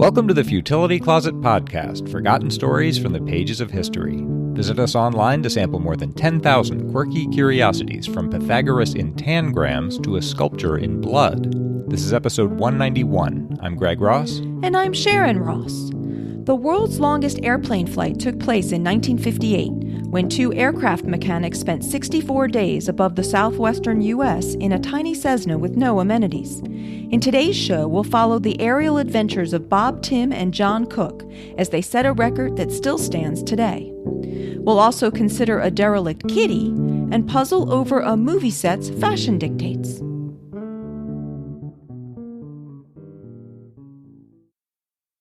Welcome to the Futility Closet podcast, forgotten stories from the pages of history. Visit us online to sample more than 10,000 quirky curiosities, from Pythagoras in tangrams to a sculpture in blood. This is episode 191. I'm Gregg Ross. And I'm Sharon Ross. The world's longest airplane flight took place in 1958, when two aircraft mechanics spent 64 days above the southwestern U.S. in a tiny Cessna with no amenities. In today's show, we'll follow the aerial adventures of Bob Timm and John Cook as they set a record that still stands today. We'll also consider a derelict kitty and puzzle over a movie set's fashion dictates.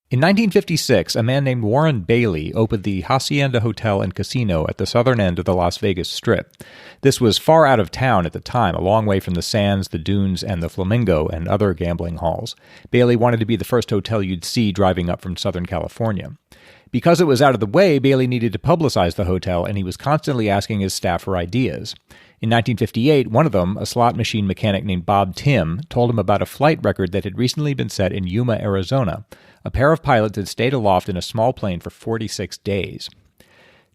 In 1956, a man named Warren Bailey opened the Hacienda Hotel and Casino at the southern end of the Las Vegas Strip. This was far out of town at the time, a long way from the Sands, the Dunes, and the Flamingo and other gambling halls. Bailey wanted to be the first hotel you'd see driving up from Southern California. Because it was out of the way, Bailey needed to publicize the hotel, and he was constantly asking his staff for ideas. In 1958, one of them, a slot machine mechanic named Bob Timm, told him about a flight record that had recently been set in Yuma, Arizona. A pair of pilots had stayed aloft in a small plane for 46 days.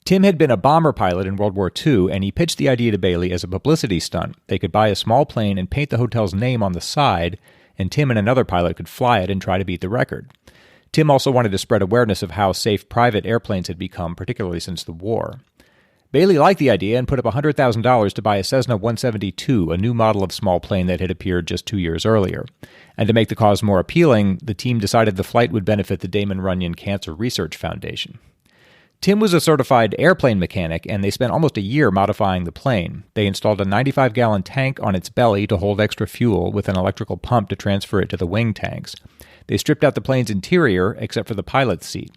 Timm had been a bomber pilot in World War II, and he pitched the idea to Bailey as a publicity stunt. They could buy a small plane and paint the hotel's name on the side, and Timm and another pilot could fly it and try to beat the record. Timm also wanted to spread awareness of how safe private airplanes had become, particularly since the war. Bailey liked the idea and put up $100,000 to buy a Cessna 172, a new model of small plane that had appeared just 2 years earlier. And to make the cause more appealing, the team decided the flight would benefit the Damon Runyon Cancer Research Foundation. Timm was a certified airplane mechanic, and they spent almost a year modifying the plane. They installed a 95-gallon tank on its belly to hold extra fuel with an electrical pump to transfer it to the wing tanks. They stripped out the plane's interior, except for the pilot's seat.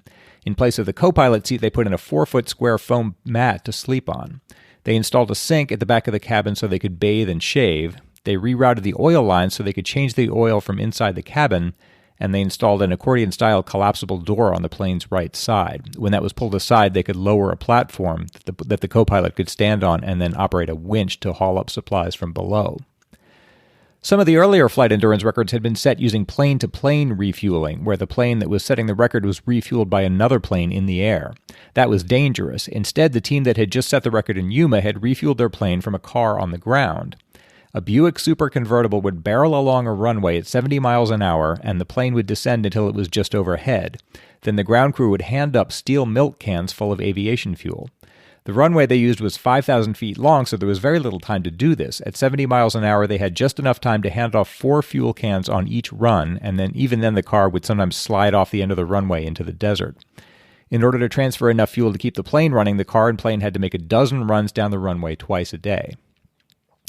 In place of the co-pilot seat, they put in a 4-foot square foam mat to sleep on. They installed a sink at the back of the cabin so they could bathe and shave. They rerouted the oil lines so they could change the oil from inside the cabin, and they installed an accordion-style collapsible door on the plane's right side. When that was pulled aside, they could lower a platform that the co-pilot could stand on and then operate a winch to haul up supplies from below. Some of the earlier flight endurance records had been set using plane-to-plane refueling, where the plane that was setting the record was refueled by another plane in the air. That was dangerous. Instead, the team that had just set the record in Yuma had refueled their plane from a car on the ground. A Buick Super Convertible would barrel along a runway at 70 miles an hour, and the plane would descend until it was just overhead. Then the ground crew would hand up steel milk cans full of aviation fuel. The runway they used was 5,000 feet long, so there was very little time to do this. At 70 miles an hour, they had just enough time to hand off 4 fuel cans on each run, and even then the car would sometimes slide off the end of the runway into the desert. In order to transfer enough fuel to keep the plane running, the car and plane had to make a dozen runs down the runway twice a day.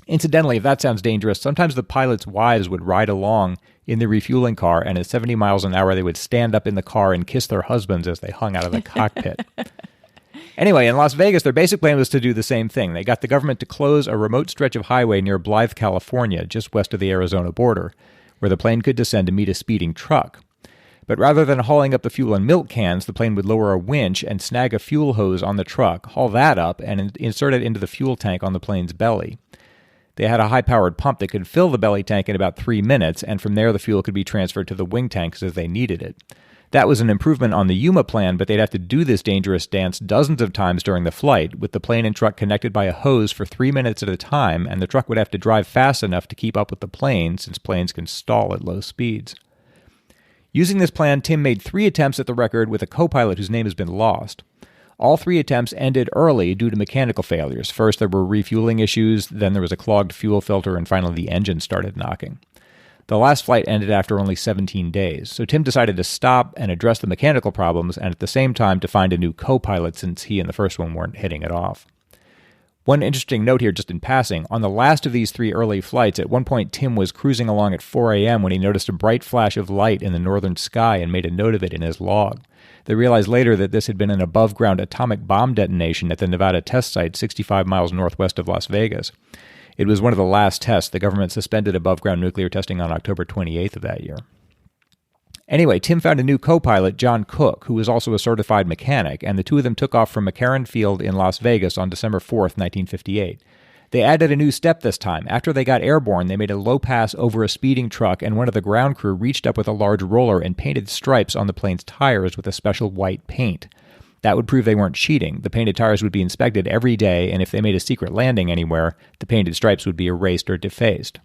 Incidentally, if that sounds dangerous, sometimes the pilots' wives would ride along in the refueling car, and at 70 miles an hour, they would stand up in the car and kiss their husbands as they hung out of the cockpit. Anyway, in Las Vegas, their basic plan was to do the same thing. They got the government to close a remote stretch of highway near Blythe, California, just west of the Arizona border, where the plane could descend to meet a speeding truck. But rather than hauling up the fuel in milk cans, the plane would lower a winch and snag a fuel hose on the truck, haul that up, and insert it into the fuel tank on the plane's belly. They had a high-powered pump that could fill the belly tank in about 3 minutes, and from there the fuel could be transferred to the wing tanks as they needed it. That was an improvement on the Yuma plan, but they'd have to do this dangerous dance dozens of times during the flight, with the plane and truck connected by a hose for 3 minutes at a time, and the truck would have to drive fast enough to keep up with the plane, since planes can stall at low speeds. Using this plan, Timm made 3 attempts at the record with a co-pilot whose name has been lost. All 3 attempts ended early due to mechanical failures. First, there were refueling issues, then there was a clogged fuel filter, and finally the engine started knocking. The last flight ended after only 17 days, so Timm decided to stop and address the mechanical problems, and at the same time to find a new co-pilot since he and the first one weren't hitting it off. One interesting note here just in passing, on the last of these 3 early flights, at one point Timm was cruising along at 4 a.m. when he noticed a bright flash of light in the northern sky and made a note of it in his log. They realized later that this had been an above-ground atomic bomb detonation at the Nevada test site 65 miles northwest of Las Vegas. It was one of the last tests. The government suspended above-ground nuclear testing on October 28th of that year. Anyway, Timm found a new co-pilot, John Cook, who was also a certified mechanic, and the two of them took off from McCarran Field in Las Vegas on December 4th, 1958. They added a new step this time. After they got airborne, they made a low pass over a speeding truck, and one of the ground crew reached up with a large roller and painted stripes on the plane's tires with a special white paint. That would prove they weren't cheating. The painted tires would be inspected every day, and if they made a secret landing anywhere, the painted stripes would be erased or defaced.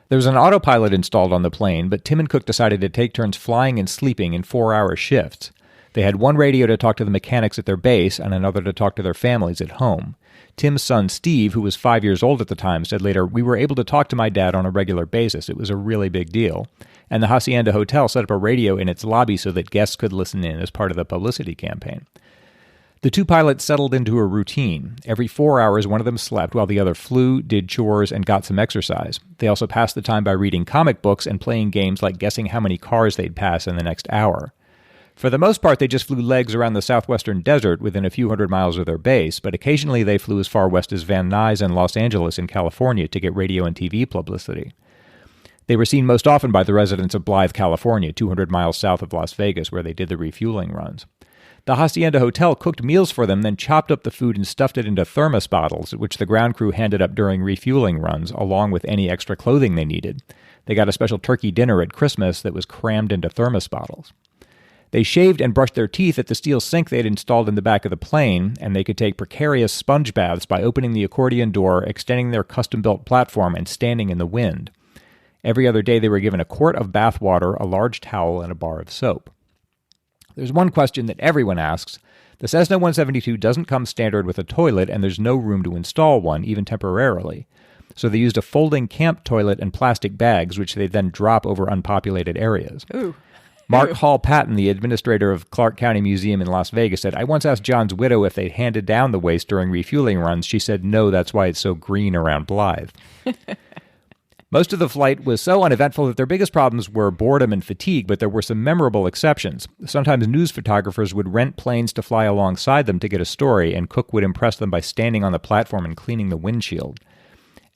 There was an autopilot installed on the plane, but Timm and Cook decided to take turns flying and sleeping in 4-hour shifts. They had one radio to talk to the mechanics at their base and another to talk to their families at home. Timm's son, Steve, who was 5 years old at the time, said later, "We were able to talk to my dad on a regular basis. It was a really big deal." And the Hacienda Hotel set up a radio in its lobby so that guests could listen in as part of the publicity campaign. The two pilots settled into a routine. Every 4 hours, one of them slept while the other flew, did chores, and got some exercise. They also passed the time by reading comic books and playing games like guessing how many cars they'd pass in the next hour. For the most part, they just flew legs around the southwestern desert within a few hundred miles of their base, but occasionally they flew as far west as Van Nuys and Los Angeles in California to get radio and TV publicity. They were seen most often by the residents of Blythe, California, 200 miles south of Las Vegas, where they did the refueling runs. The Hacienda Hotel cooked meals for them, then chopped up the food and stuffed it into thermos bottles, which the ground crew handed up during refueling runs, along with any extra clothing they needed. They got a special turkey dinner at Christmas that was crammed into thermos bottles. They shaved and brushed their teeth at the steel sink they had installed in the back of the plane, and they could take precarious sponge baths by opening the accordion door, extending their custom-built platform, and standing in the wind. Every other day they were given a quart of bath water, a large towel, and a bar of soap. There's one question that everyone asks. The Cessna 172 doesn't come standard with a toilet, and there's no room to install one, even temporarily. So they used a folding camp toilet and plastic bags, which they then drop over unpopulated areas. Ooh. Mark Hall Patton, the administrator of Clark County Museum in Las Vegas, said, "I once asked John's widow if they'd handed down the waste during refueling runs. She said no, that's why it's so green around Blythe." Most of the flight was so uneventful that their biggest problems were boredom and fatigue, but there were some memorable exceptions. Sometimes news photographers would rent planes to fly alongside them to get a story, and Cook would impress them by standing on the platform and cleaning the windshield.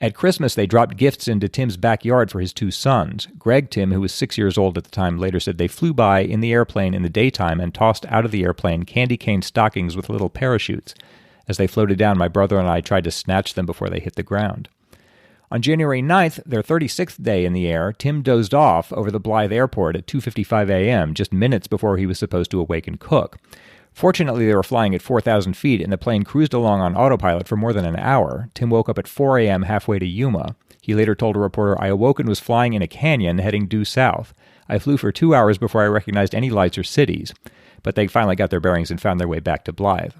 At Christmas, they dropped gifts into Timm's backyard for his two sons. Gregg Timm, who was 6 years old at the time, later said they flew by in the airplane in the daytime and tossed out of the airplane candy cane stockings with little parachutes. As they floated down, my brother and I tried to snatch them before they hit the ground. On January 9th, their 36th day in the air, Timm dozed off over the Blythe airport at 2:55 a.m., just minutes before he was supposed to awaken Cook. Fortunately, they were flying at 4,000 feet, and the plane cruised along on autopilot for more than an hour. Timm woke up at 4 a.m. halfway to Yuma. He later told a reporter, "I awoke and was flying in a canyon heading due south. I flew for 2 hours before I recognized any lights or cities." But they finally got their bearings and found their way back to Blythe.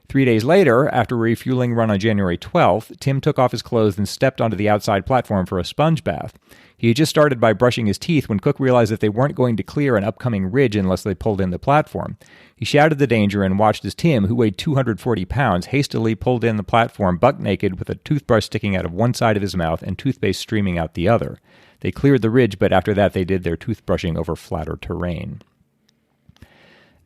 3 days later, after a refueling run on January 12th, Timm took off his clothes and stepped onto the outside platform for a sponge bath. He had just started by brushing his teeth when Cook realized that they weren't going to clear an upcoming ridge unless they pulled in the platform. He shouted the danger and watched as Timm, who weighed 240 pounds, hastily pulled in the platform buck naked with a toothbrush sticking out of one side of his mouth and toothpaste streaming out the other. They cleared the ridge, but after that they did their toothbrushing over flatter terrain.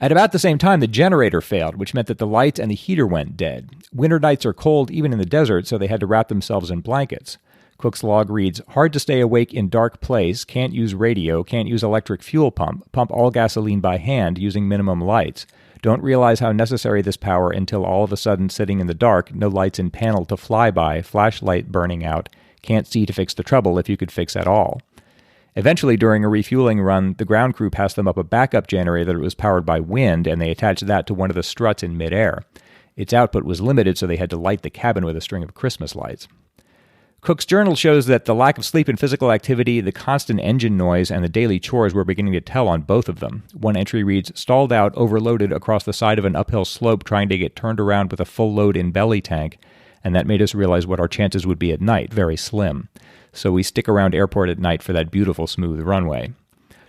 At about the same time, the generator failed, which meant that the lights and the heater went dead. Winter nights are cold even in the desert, so they had to wrap themselves in blankets. Cook's log reads, "Hard to stay awake in dark place, can't use radio, can't use electric fuel pump all gasoline by hand using minimum lights. Don't realize how necessary this power until all of a sudden sitting in the dark, no lights in panel to fly by, flashlight burning out, can't see to fix the trouble if you could fix at all." Eventually, during a refueling run, the ground crew passed them up a backup generator that was powered by wind, and they attached that to one of the struts in midair. Its output was limited, so they had to light the cabin with a string of Christmas lights. Cook's journal shows that the lack of sleep and physical activity, the constant engine noise, and the daily chores were beginning to tell on both of them. One entry reads, "Stalled out, overloaded across the side of an uphill slope trying to get turned around with a full load in belly tank, and that made us realize what our chances would be at night, very slim. So we stick around airport at night for that beautiful smooth runway."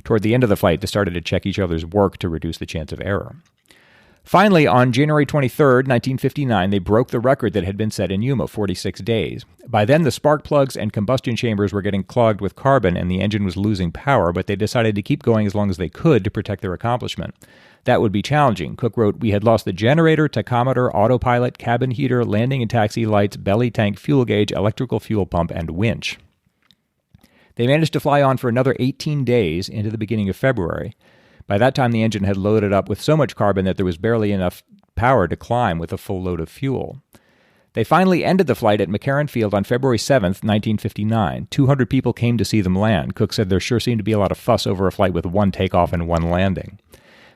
Toward the end of the flight, they started to check each other's work to reduce the chance of error. Finally, on January 23, 1959, they broke the record that had been set in Yuma, 46 days. By then, the spark plugs and combustion chambers were getting clogged with carbon and the engine was losing power, but they decided to keep going as long as they could to protect their accomplishment. That would be challenging. Cook wrote, "We had lost the generator, tachometer, autopilot, cabin heater, landing and taxi lights, belly tank, fuel gauge, electrical fuel pump, and winch." They managed to fly on for another 18 days into the beginning of February. By that time, the engine had loaded up with so much carbon that there was barely enough power to climb with a full load of fuel. They finally ended the flight at McCarran Field on February 7, 1959. 200 people came to see them land. Cook said there sure seemed to be a lot of fuss over a flight with one takeoff and one landing.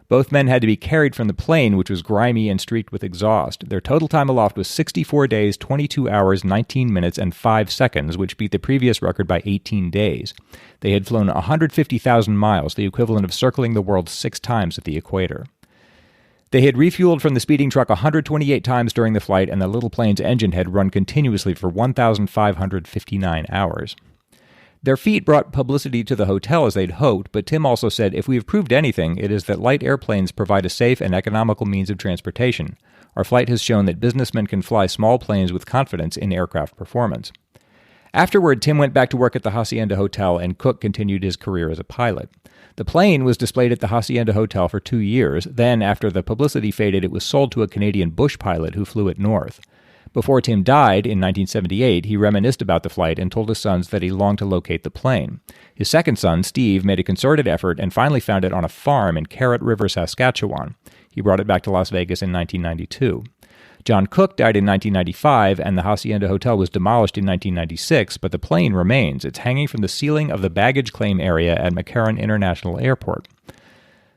Both men had to be carried from the plane, which was grimy and streaked with exhaust. Their total time aloft was 64 days, 22 hours, 19 minutes, and 5 seconds, which beat the previous record by 18 days. They had flown 150,000 miles, the equivalent of circling the world 6 times at the equator. They had refueled from the speeding truck 128 times during the flight, and the little plane's engine had run continuously for 1,559 hours. Their feat brought publicity to the hotel as they'd hoped, but Timm also said, "If we have proved anything, it is that light airplanes provide a safe and economical means of transportation. Our flight has shown that businessmen can fly small planes with confidence in aircraft performance." Afterward, Timm went back to work at the Hacienda Hotel, and Cook continued his career as a pilot. The plane was displayed at the Hacienda Hotel for 2 years. Then, after the publicity faded, it was sold to a Canadian bush pilot who flew it north. Before Timm died in 1978, he reminisced about the flight and told his sons that he longed to locate the plane. His second son, Steve, made a concerted effort and finally found it on a farm in Carrot River, Saskatchewan. He brought it back to Las Vegas in 1992. John Cook died in 1995, and the Hacienda Hotel was demolished in 1996, but the plane remains. It's hanging from the ceiling of the baggage claim area at McCarran International Airport.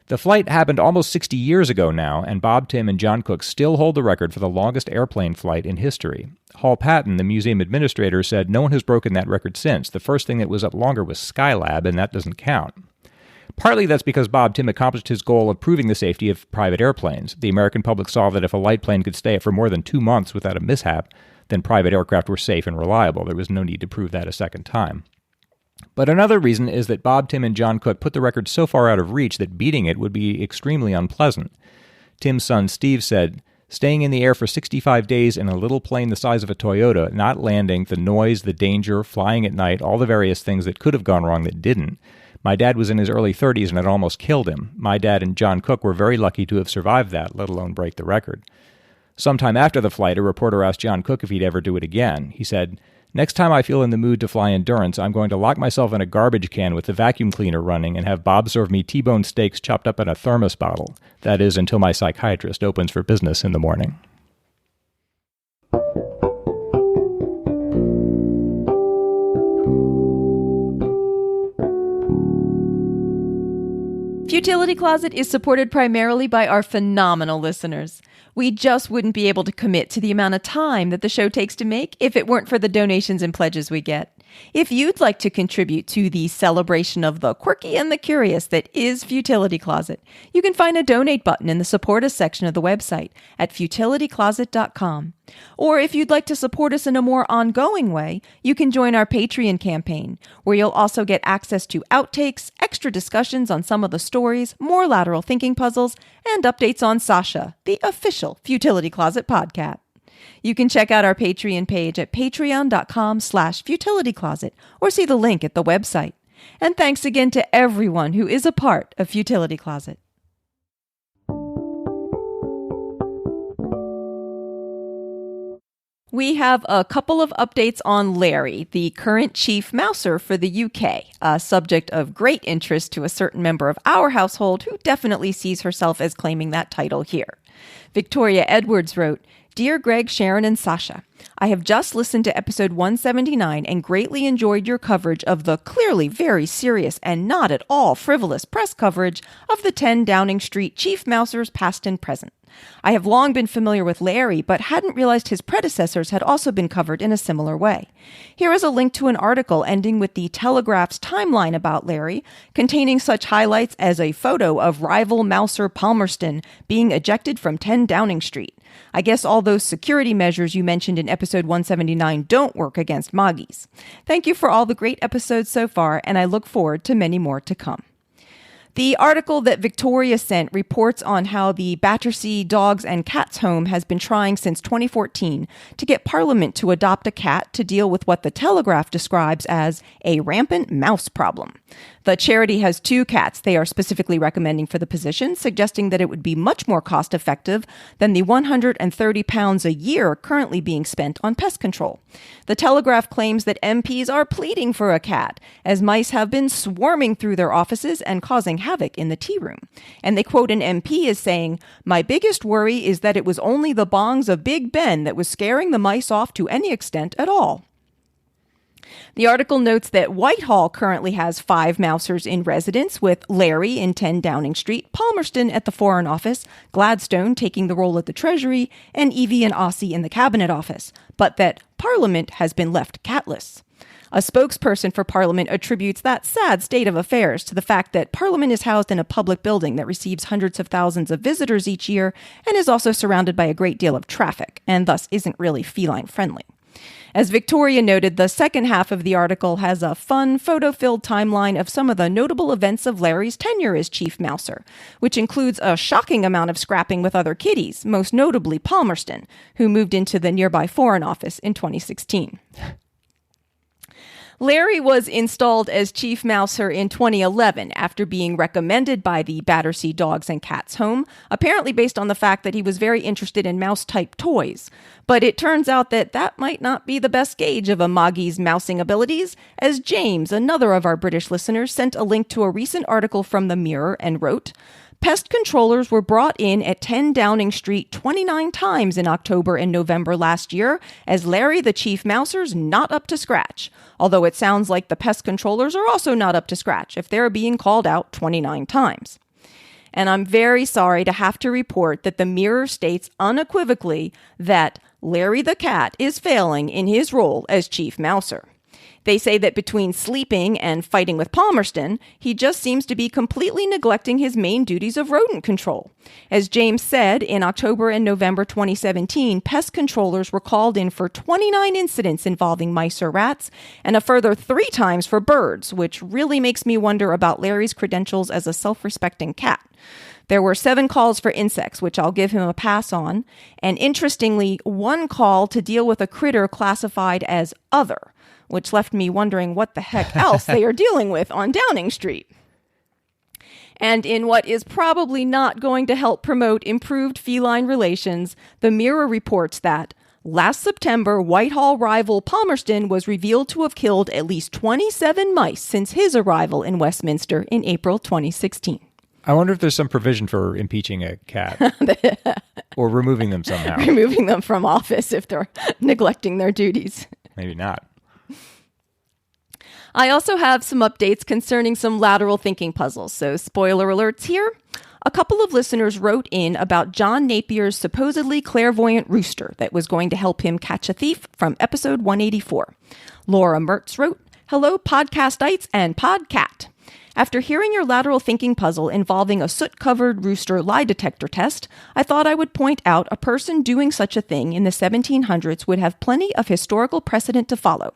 The flight happened almost 60 years ago now, and Bob Timm and John Cook still hold the record for the longest airplane flight in history. Hall Patton, the museum administrator, said no one has broken that record since. The first thing that was up longer was Skylab, and that doesn't count. Partly that's because Bob Timm accomplished his goal of proving the safety of private airplanes. The American public saw that if a light plane could stay for more than 2 months without a mishap, then private aircraft were safe and reliable. There was no need to prove that a second time. But another reason is that Bob Timm and John Cook put the record so far out of reach that beating it would be extremely unpleasant. Timm's son Steve said, "Staying in the air for 65 days in a little plane the size of a Toyota, not landing, the noise, the danger, flying at night, all the various things that could have gone wrong that didn't. My dad was in his early 30s and it almost killed him. My dad and John Cook were very lucky to have survived that, let alone break the record." Sometime after the flight, a reporter asked John Cook if he'd ever do it again. He said, "Next time I feel in the mood to fly endurance, I'm going to lock myself in a garbage can with the vacuum cleaner running and have Bob serve me T-bone steaks chopped up in a thermos bottle. That is, until my psychiatrist opens for business in the morning." Futility Closet is supported primarily by our phenomenal listeners. We just wouldn't be able to commit to the amount of time that the show takes to make if it weren't for the donations and pledges we get. If you'd like to contribute to the celebration of the quirky and the curious that is Futility Closet, you can find a donate button in the Support Us section of the website at futilitycloset.com. Or if you'd like to support us in a more ongoing way, you can join our Patreon campaign, where you'll also get access to outtakes, extra discussions on some of the stories, more lateral thinking puzzles, and updates on Sasha, the official Futility Closet podcast. You can check out our Patreon page at patreon.com/futilitycloset or see the link at the website. And thanks again to everyone who is a part of Futility Closet. We have a couple of updates on Larry, the current chief mouser for the UK, a subject of great interest to a certain member of our household who definitely sees herself as claiming that title here. Victoria Edwards wrote, "Dear Gregg, Sharon, and Sasha, I have just listened to episode 179 and greatly enjoyed your coverage of the clearly very serious and not at all frivolous press coverage of the 10 Downing Street chief mousers past and present. I have long been familiar with Larry, but hadn't realized his predecessors had also been covered in a similar way. Here is a link to an article ending with the Telegraph's timeline about Larry, containing such highlights as a photo of rival mouser Palmerston being ejected from 10 Downing Street. I guess all those security measures you mentioned in episode 179 don't work against Moggies. Thank you for all the great episodes so far, and I look forward to many more to come." The article that Victoria sent reports on how the Battersea Dogs and Cats Home has been trying since 2014 to get Parliament to adopt a cat to deal with what the Telegraph describes as a rampant mouse problem. The charity has 2 cats they are specifically recommending for the position, suggesting that it would be much more cost-effective than the £130 a year currently being spent on pest control. The Telegraph claims that MPs are pleading for a cat, as mice have been swarming through their offices and causing havoc in the tea room. And they quote an MP as saying, "My biggest worry is that it was only the bongs of Big Ben that was scaring the mice off to any extent at all." The article notes that Whitehall currently has 5 mousers in residence, with Larry in 10 Downing Street, Palmerston at the Foreign Office, Gladstone taking the role at the Treasury, and Evie and Ossie in the Cabinet Office, but that Parliament has been left catless. A spokesperson for Parliament attributes that sad state of affairs to the fact that Parliament is housed in a public building that receives hundreds of thousands of visitors each year and is also surrounded by a great deal of traffic, and thus isn't really feline-friendly. As Victoria noted, the second half of the article has a fun, photo-filled timeline of some of the notable events of Larry's tenure as chief mouser, which includes a shocking amount of scrapping with other kitties, most notably Palmerston, who moved into the nearby Foreign Office in 2016. Larry was installed as chief mouser in 2011 after being recommended by the Battersea Dogs and Cats Home, apparently based on the fact that he was very interested in mouse-type toys. But it turns out that that might not be the best gauge of a Moggy's mousing abilities, as James, another of our British listeners, sent a link to a recent article from the Mirror and wrote, "Pest controllers were brought in at 10 Downing Street 29 times in October and November last year, as Larry the chief mouser's not up to scratch. Although it sounds like the pest controllers are also not up to scratch if they're being called out 29 times. And I'm very sorry to have to report that the Mirror states unequivocally that Larry the cat is failing in his role as chief mouser. They say that between sleeping and fighting with Palmerston, he just seems to be completely neglecting his main duties of rodent control. As James said, in October and November 2017, pest controllers were called in for 29 incidents involving mice or rats, and a further 3 times for birds, which really makes me wonder about Larry's credentials as a self-respecting cat. There were 7 calls for insects, which I'll give him a pass on, and interestingly, 1 call to deal with a critter classified as other, which left me wondering what the heck else they are dealing with on Downing Street. And in what is probably not going to help promote improved feline relations, the Mirror reports that last September, Whitehall rival Palmerston was revealed to have killed at least 27 mice since his arrival in Westminster in April 2016. I wonder if there's some provision for impeaching a cat or removing them somehow. Removing them from office if they're neglecting their duties. Maybe not. I also have some updates concerning some lateral thinking puzzles, so spoiler alerts here. A couple of listeners wrote in about John Napier's supposedly clairvoyant rooster that was going to help him catch a thief from episode 184. Laura Mertz wrote, "Hello, podcastites and podcat. After hearing your lateral thinking puzzle involving a soot-covered rooster lie detector test, I thought I would point out a person doing such a thing in the 1700s would have plenty of historical precedent to follow.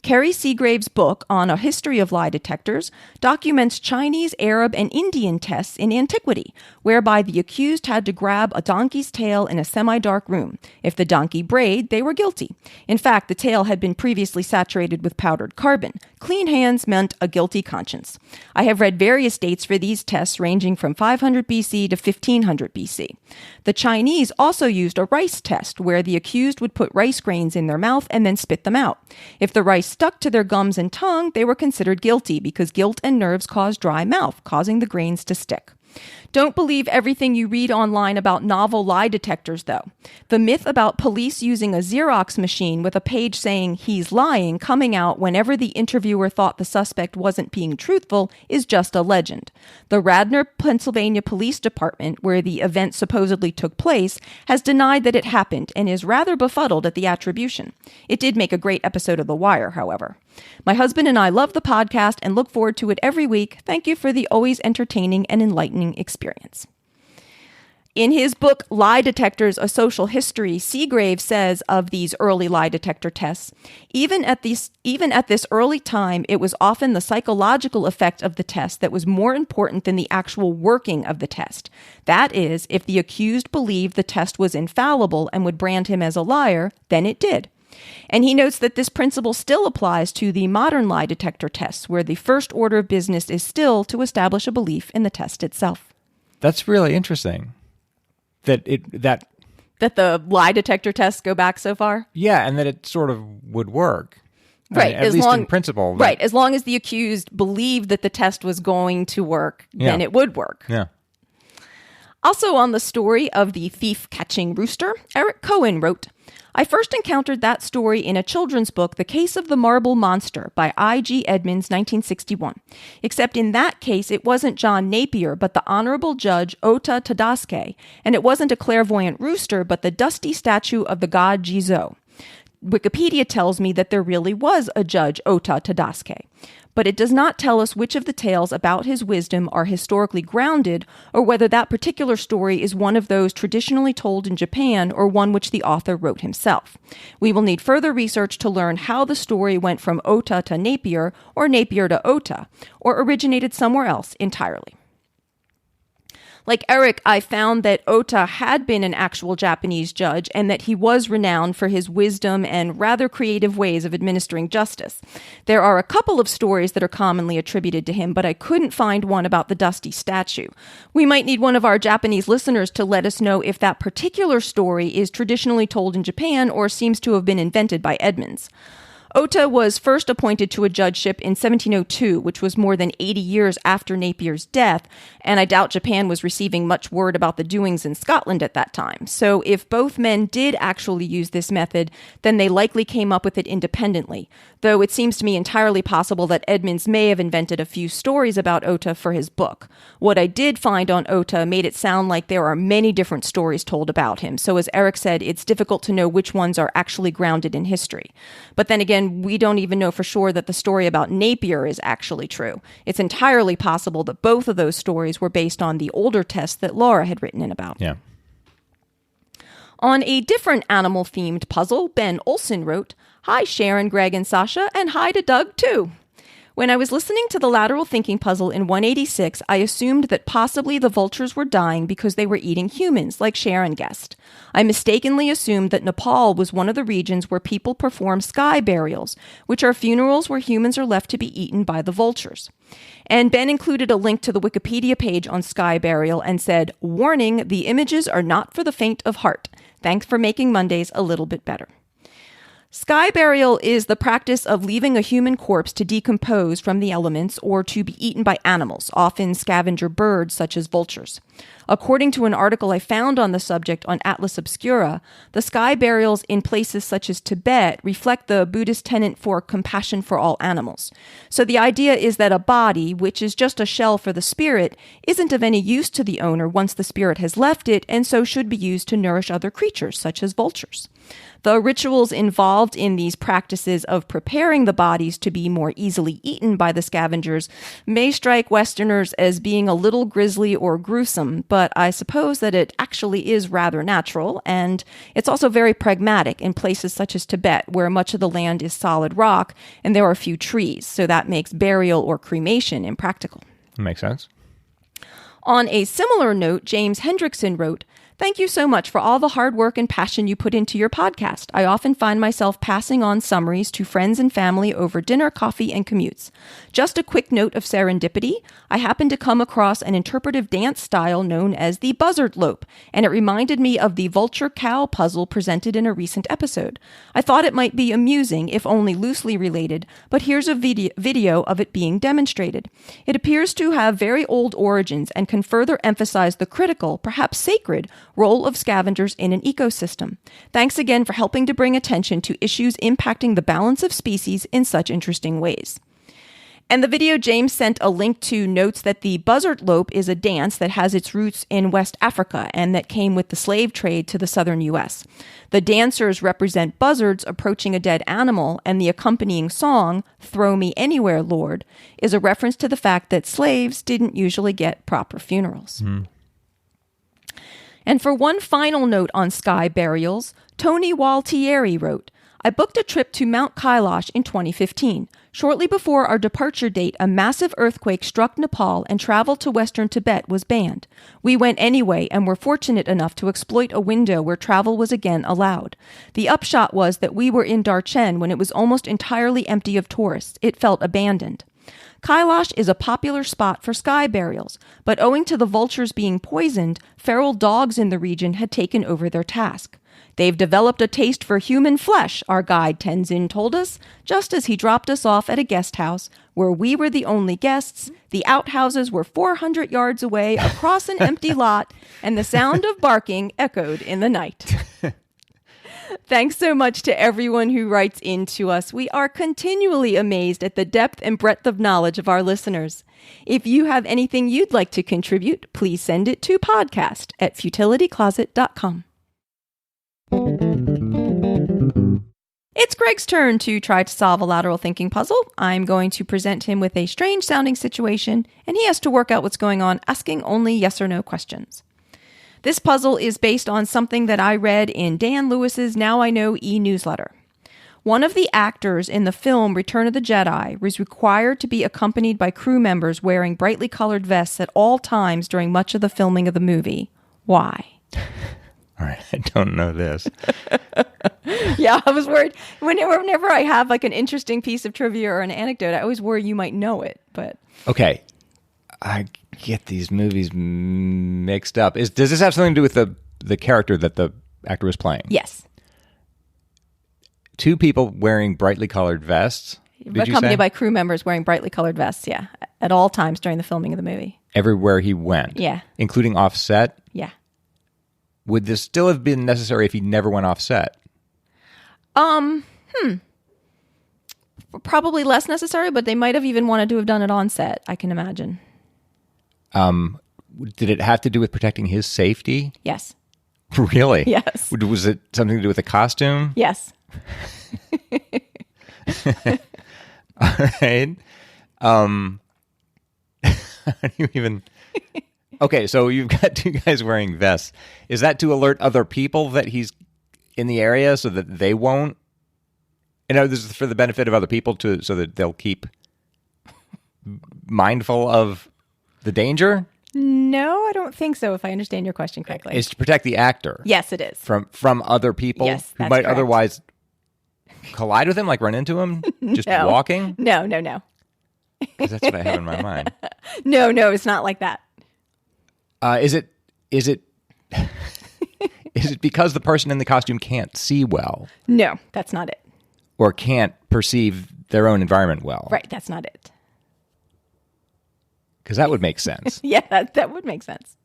Carrie Seagrave's book on a history of lie detectors documents Chinese, Arab, and Indian tests in antiquity, whereby the accused had to grab a donkey's tail in a semi-dark room. If the donkey brayed, they were guilty. In fact, the tail had been previously saturated with powdered carbon. Clean hands meant a guilty conscience. I have read various dates for these tests ranging from 500 BC to 1500 BC. The Chinese also used a rice test where the accused would put rice grains in their mouth and then spit them out. If the rice stuck to their gums and tongue, they were considered guilty because guilt and nerves cause dry mouth, causing the grains to stick. Don't believe everything you read online about novel lie detectors, though. The myth about police using a Xerox machine with a page saying he's lying coming out whenever the interviewer thought the suspect wasn't being truthful is just a legend. The Radnor, Pennsylvania Police Department, where the event supposedly took place, has denied that it happened and is rather befuddled at the attribution. It did make a great episode of The Wire, however. My husband and I love the podcast and look forward to it every week. Thank you for the always entertaining and enlightening experience." In his book, Lie Detectors, A Social History, Seagrave says of these early lie detector tests, even at this early time, it was often the psychological effect of the test that was more important than the actual working of the test. That is, if the accused believed the test was infallible and would brand him as a liar, then it did. And he notes that this principle still applies to the modern lie detector tests, where the first order of business is still to establish a belief in the test itself. That's really interesting. That the lie detector tests go back so far? Yeah, and that it sort of would work. Right. At least in principle. Right. As long as the accused believed that the test was going to work, then it would work. Yeah. Also on the story of the thief-catching rooster, Eric Cohen wrote, I first encountered that story in a children's book, The Case of the Marble Monster, by I.G. Edmonds, 1961. Except in that case, it wasn't John Napier, but the Honorable Judge Ota Tadasuke, and it wasn't a clairvoyant rooster, but the dusty statue of the god Jizo. Wikipedia tells me that there really was a Judge Ota Tadasuke, but it does not tell us which of the tales about his wisdom are historically grounded or whether that particular story is one of those traditionally told in Japan or one which the author wrote himself. We will need further research to learn how the story went from Ota to Napier or Napier to Ota, or originated somewhere else entirely. Like Eric, I found that Ota had been an actual Japanese judge and that he was renowned for his wisdom and rather creative ways of administering justice. There are a couple of stories that are commonly attributed to him, but I couldn't find one about the dusty statue. We might need one of our Japanese listeners to let us know if that particular story is traditionally told in Japan or seems to have been invented by Edmonds. Ota was first appointed to a judgeship in 1702, which was more than 80 years after Napier's death, and I doubt Japan was receiving much word about the doings in Scotland at that time. So if both men did actually use this method, then they likely came up with it independently, though it seems to me entirely possible that Edmonds may have invented a few stories about Ota for his book. What I did find on Ota made it sound like there are many different stories told about him, so as Eric said, it's difficult to know which ones are actually grounded in history. But then again, we don't even know for sure that the story about Napier is actually true. It's entirely possible that both of those stories were based on the older tests that Laura had written in about. Yeah. On a different animal-themed puzzle, Ben Olsen wrote, Hi, Sharon, Gregg, and Sasha, and hi to Doug, too. When I was listening to the lateral thinking puzzle in 186, I assumed that possibly the vultures were dying because they were eating humans, like Sharon guessed. I mistakenly assumed that Nepal was one of the regions where people perform sky burials, which are funerals where humans are left to be eaten by the vultures. And Ben included a link to the Wikipedia page on sky burial and said, Warning, the images are not for the faint of heart. Thanks for making Mondays a little bit better. Sky burial is the practice of leaving a human corpse to decompose from the elements or to be eaten by animals, often scavenger birds such as vultures. According to an article I found on the subject on Atlas Obscura, the sky burials in places such as Tibet reflect the Buddhist tenet for compassion for all animals. So the idea is that a body, which is just a shell for the spirit, isn't of any use to the owner once the spirit has left it, and so should be used to nourish other creatures, such as vultures. The rituals involved in these practices of preparing the bodies to be more easily eaten by the scavengers may strike Westerners as being a little grisly or gruesome, but I suppose that it actually is rather natural, and it's also very pragmatic in places such as Tibet, where much of the land is solid rock and there are few trees, so that makes burial or cremation impractical. Makes sense. On a similar note, James Hendrickson wrote, Thank you so much for all the hard work and passion you put into your podcast. I often find myself passing on summaries to friends and family over dinner, coffee, and commutes. Just a quick note of serendipity. I happened to come across an interpretive dance style known as the buzzard lope, and it reminded me of the vulture cow puzzle presented in a recent episode. I thought it might be amusing, if only loosely related, but here's a video of it being demonstrated. It appears to have very old origins and can further emphasize the critical, perhaps sacred, role of scavengers in an ecosystem. Thanks again for helping to bring attention to issues impacting the balance of species in such interesting ways. And the video James sent a link to notes that the buzzard lope is a dance that has its roots in West Africa and that came with the slave trade to the southern U.S. The dancers represent buzzards approaching a dead animal, and the accompanying song, Throw Me Anywhere, Lord, is a reference to the fact that slaves didn't usually get proper funerals. And for one final note on sky burials, Tony Waltieri wrote, I booked a trip to Mount Kailash in 2015. Shortly before our departure date, a massive earthquake struck Nepal and travel to western Tibet was banned. We went anyway and were fortunate enough to exploit a window where travel was again allowed. The upshot was that we were in Darchen when it was almost entirely empty of tourists. It felt abandoned. Kailash is a popular spot for sky burials, but owing to the vultures being poisoned, feral dogs in the region had taken over their task. They've developed a taste for human flesh, our guide Tenzin told us, just as he dropped us off at a guest house where we were the only guests. The outhouses were 400 yards away across an empty lot, and the sound of barking echoed in the night. Thanks so much to everyone who writes in to us. We are continually amazed at the depth and breadth of knowledge of our listeners. If you have anything you'd like to contribute, please send it to podcast@futilitycloset.com. It's Gregg's turn to try to solve a lateral thinking puzzle. I'm going to present him with a strange-sounding situation, and he has to work out what's going on, asking only yes or no questions. This puzzle is based on something that I read in Dan Lewis's Now I Know e-newsletter. One of the actors in the film Return of the Jedi was required to be accompanied by crew members wearing brightly colored vests at all times during much of the filming of the movie. Why? All right, I don't know this. Yeah, I was worried. Whenever I have like an interesting piece of trivia or an anecdote, I always worry you might know it. But okay, I get these movies mixed up. Does this have something to do with the character that the actor was playing? Yes. Two people wearing brightly colored vests. Accompanied by crew members wearing brightly colored vests, yeah, at all times during the filming of the movie. Everywhere he went? Yeah. Including offset? Yeah. Would this still have been necessary if he never went offset? Probably less necessary, but they might have even wanted to have done it on set, I can imagine. Did it have to do with protecting his safety? Yes. Really? Yes. Was it something to do with the costume? Yes. All right. How do you even... Okay, so you've got two guys wearing vests. Is that to alert other people that he's in the area so that they won't? You know, this is for the benefit of other people so that they'll keep mindful of the danger? No, I don't think so, if I understand your question correctly. It's to protect the actor. Yes, it is. From other people who might otherwise collide with him, like run into him, just walking? No. Because that's what I have in my mind. No, it's not like that. Is it is it because the person in the costume can't see well? No, that's not it. Or can't perceive their own environment well? Right, that's not it. Because that would make sense. Yeah, that would make sense.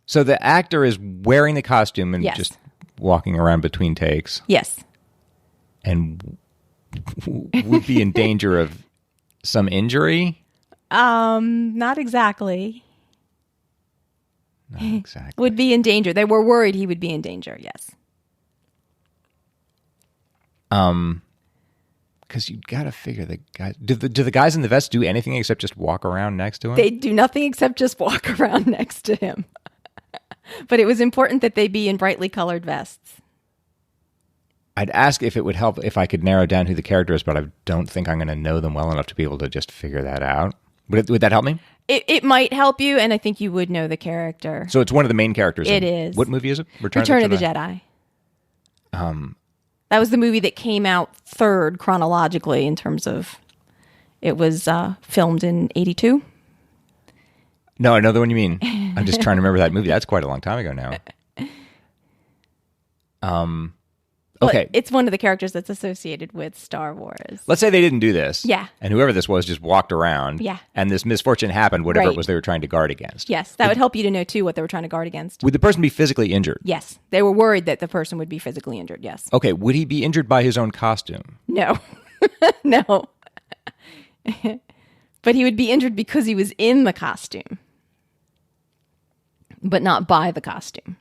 So the actor is wearing the costume and just walking around between takes. Yes. And would be in danger of some injury? Not exactly. Not exactly. Would be in danger. They were worried he would be in danger, yes. Because you got to figure the guys... Do the guys in the vest do anything except just walk around next to him? They do nothing except just walk around next to him. But it was important that they be in brightly colored vests. I'd ask if it would help if I could narrow down who the character is, but I don't think I'm going to know them well enough to be able to just figure that out. Would that help me? It might help you, and I think you would know the character. So it's one of the main characters. It is. What movie is it? Return of the Jedi. That was the movie that came out third chronologically in terms of... It was filmed in 1982. No, I know the one you mean. I'm just trying to remember that movie. That's quite a long time ago now. Okay. But it's one of the characters that's associated with Star Wars. Let's say they didn't do this. Yeah. And whoever this was just walked around. Yeah. And this misfortune happened, whatever it was they were trying to guard against. Yes. That would help you to know, too, what they were trying to guard against. Would the person be physically injured? Yes. They were worried that the person would be physically injured, yes. Okay. Would he be injured by his own costume? No. No. But he would be injured because he was in the costume. But not by the costume.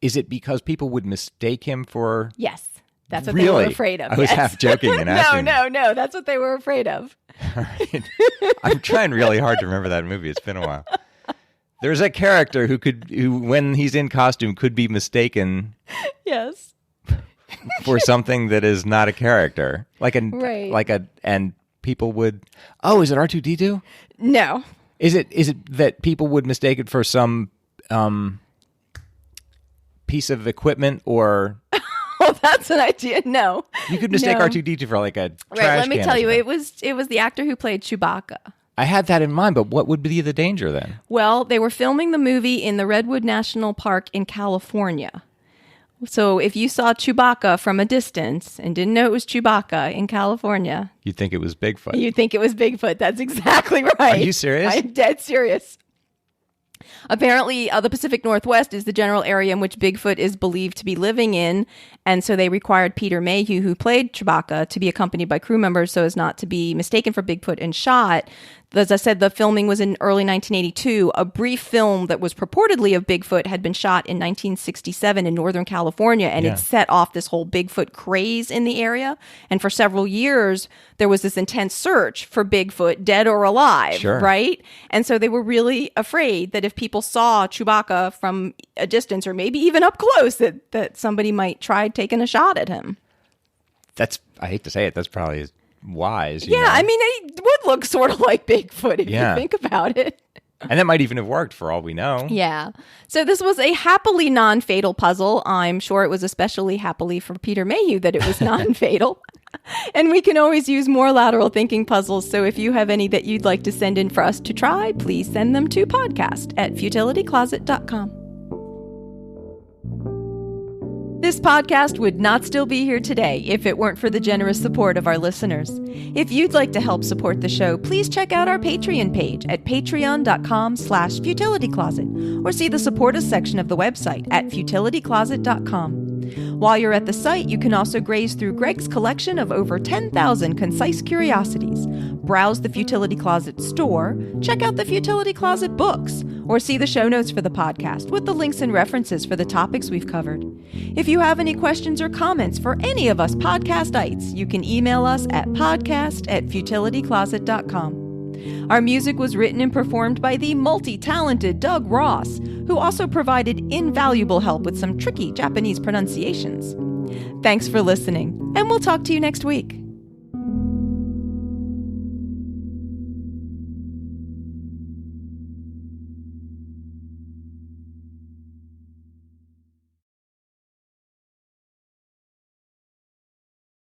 Is it because people would mistake him for... Yes. That's what they were afraid of. I was half joking and asking. No. That's what they were afraid of. All right. I'm trying really hard to remember that movie. It's been a while. There's a character who when he's in costume, could be mistaken... Yes. ...for something that is not a character. And people would... Oh, is it R2-D2? No. Is it that people would mistake it for some... piece of equipment or... Oh, that's an idea. No. You could mistake R2-D2 for like a trash Right, let me can tell you, it was the actor who played Chewbacca. I had that in mind, but what would be the danger then? Well, they were filming the movie in the Redwood National Park in California. So if you saw Chewbacca from a distance and didn't know it was Chewbacca in California... You'd think it was Bigfoot. You'd think it was Bigfoot. That's exactly right. Are you serious? I'm dead serious. Apparently, the Pacific Northwest is the general area in which Bigfoot is believed to be living in, and so they required Peter Mayhew, who played Chewbacca, to be accompanied by crew members so as not to be mistaken for Bigfoot and shot. As I said, the filming was in early 1982. A brief film that was purportedly of Bigfoot had been shot in 1967 in Northern California, and it set off this whole Bigfoot craze in the area. And for several years, there was this intense search for Bigfoot, dead or alive, right? And so they were really afraid that if people saw Chewbacca from a distance or maybe even up close, that somebody might try taking a shot at him. I hate to say it, that's probably wise. Yeah, I mean, it would look sort of like Bigfoot if you think about it. And that might even have worked for all we know. Yeah. So this was a happily non-fatal puzzle. I'm sure it was especially happily for Peter Mayhew that it was non-fatal. And we can always use more lateral thinking puzzles. So if you have any that you'd like to send in for us to try, please send them to podcast@futilitycloset.com. This podcast would not still be here today if it weren't for the generous support of our listeners. If you'd like to help support the show, please check out our Patreon page at patreon.com/futilitycloset or see the support us section of the website at futilitycloset.com. While you're at the site, you can also graze through Gregg's collection of over 10,000 concise curiosities, browse the Futility Closet store, check out the Futility Closet books, or see the show notes for the podcast with the links and references for the topics we've covered. If you have any questions or comments for any of us podcastites, you can email us at podcast@futilitycloset.com. Our music was written and performed by the multi-talented Doug Ross, who also provided invaluable help with some tricky Japanese pronunciations. Thanks for listening, and we'll talk to you next week.